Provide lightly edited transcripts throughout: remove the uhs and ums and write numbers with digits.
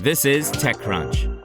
This is TechCrunch.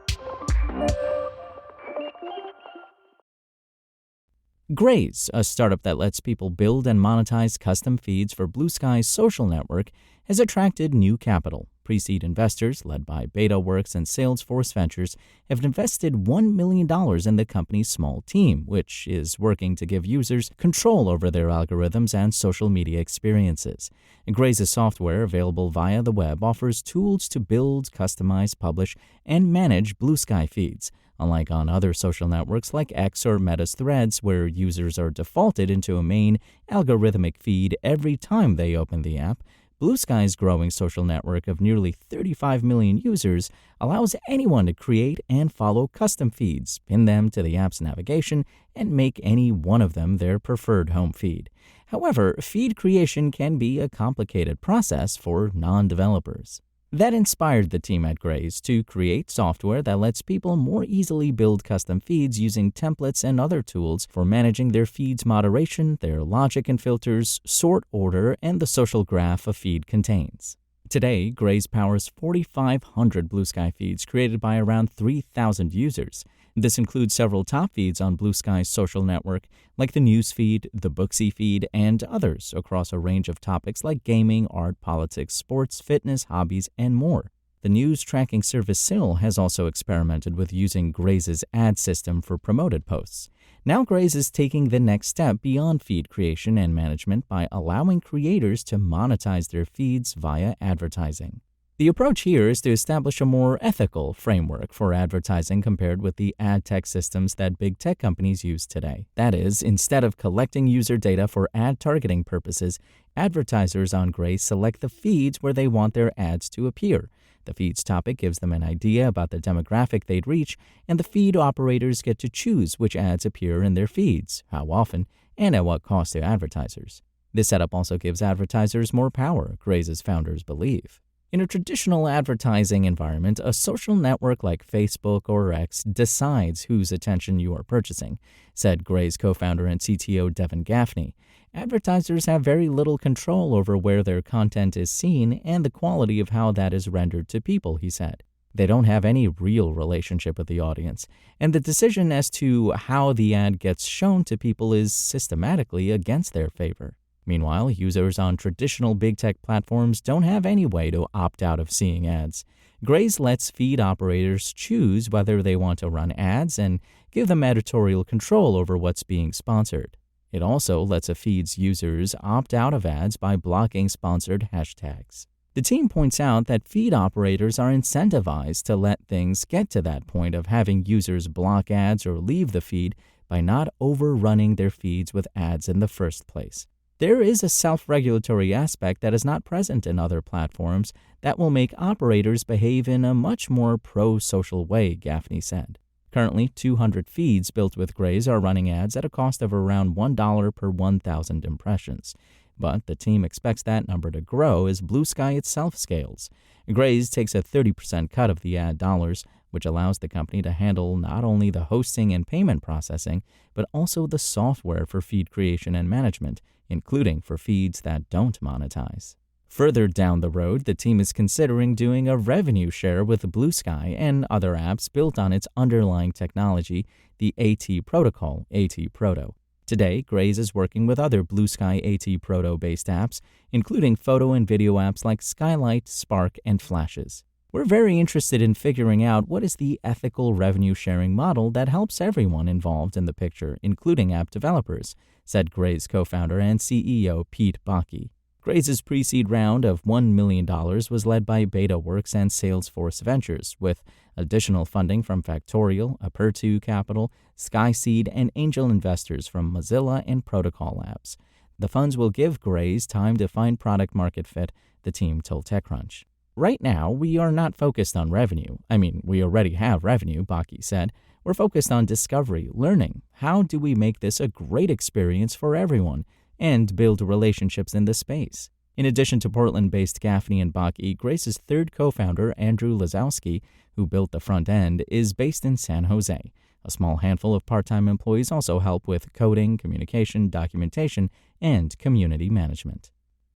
Graze, a startup that lets people build and monetize custom feeds for Bluesky's social network, has attracted new capital. Pre-seed investors, led by BetaWorks and Salesforce Ventures, have invested $1 million in the company's small team, which is working to give users control over their algorithms and social media experiences. Graze's software, available via the web, offers tools to build, customize, publish, and manage Bluesky feeds. Unlike on other social networks like X or Meta's Threads, where users are defaulted into a main algorithmic feed every time they open the app, Bluesky's growing social network of nearly 35 million users allows anyone to create and follow custom feeds, pin them to the app's navigation, and make any one of them their preferred home feed. However, feed creation can be a complicated process for non-developers. That inspired the team at Graze to create software that lets people more easily build custom feeds using templates and other tools for managing their feed's moderation, their logic and filters, sort order, and the social graph a feed contains. Today, Graze powers 4,500 Bluesky feeds created by around 3,000 users. This includes several top feeds on Bluesky's social network, like the news feed, the Booksy feed, and others across a range of topics like gaming, art, politics, sports, fitness, hobbies, and more. The news tracking service SIL has also experimented with using Graze's ad system for promoted posts. Now Graze is taking the next step beyond feed creation and management by allowing creators to monetize their feeds via advertising. The approach here is to establish a more ethical framework for advertising compared with the ad tech systems that big tech companies use today. That is, instead of collecting user data for ad targeting purposes, advertisers on Graze select the feeds where they want their ads to appear. The feed's topic gives them an idea about the demographic they'd reach, and the feed operators get to choose which ads appear in their feeds, how often, and at what cost to advertisers. This setup also gives advertisers more power, Graze's founders believe. In a traditional advertising environment, a social network like Facebook or X decides whose attention you are purchasing, said Graze co-founder and CTO Devin Gaffney. Advertisers have very little control over where their content is seen and the quality of how that is rendered to people, he said. They don't have any real relationship with the audience, and the decision as to how the ad gets shown to people is systematically against their favor. Meanwhile, users on traditional big tech platforms don't have any way to opt out of seeing ads. Graze lets feed operators choose whether they want to run ads and give them editorial control over what's being sponsored. It also lets a feed's users opt out of ads by blocking sponsored hashtags. The team points out that feed operators are incentivized to let things get to that point of having users block ads or leave the feed by not overrunning their feeds with ads in the first place. There is a self-regulatory aspect that is not present in other platforms that will make operators behave in a much more pro-social way, Gaffney said. Currently, 200 feeds built with Graze are running ads at a cost of around $1 per 1,000 impressions. But the team expects that number to grow as Bluesky itself scales. Graze takes a 30% cut of the ad dollars, which allows the company to handle not only the hosting and payment processing, but also the software for feed creation and management, including for feeds that don't monetize. Further down the road, the team is considering doing a revenue share with Bluesky and other apps built on its underlying technology, the AT protocol, AT-Proto. Today, Graze is working with other Bluesky AT-Proto-based apps, including photo and video apps like Skylight, Spark, and Flashes. We're very interested in figuring out what is the ethical revenue-sharing model that helps everyone involved in the picture, including app developers, said Graze co-founder and CEO Pete Baki. Graze's pre-seed round of $1 million was led by BetaWorks and Salesforce Ventures, with additional funding from Factorial, Aperture Capital, Skyseed, and angel investors from Mozilla and Protocol Labs. The funds will give Graze time to find product-market fit, the team told TechCrunch. Right now, we are not focused on revenue. We already have revenue, Baki said. We're focused on discovery, learning. How do we make this a great experience for everyone and build relationships in the space? In addition to Portland-based Gaffney and Baki, Graze's third co-founder, Andrew Lazowski, who built the front end, is based in San Jose. A small handful of part-time employees also help with coding, communication, documentation, and community management.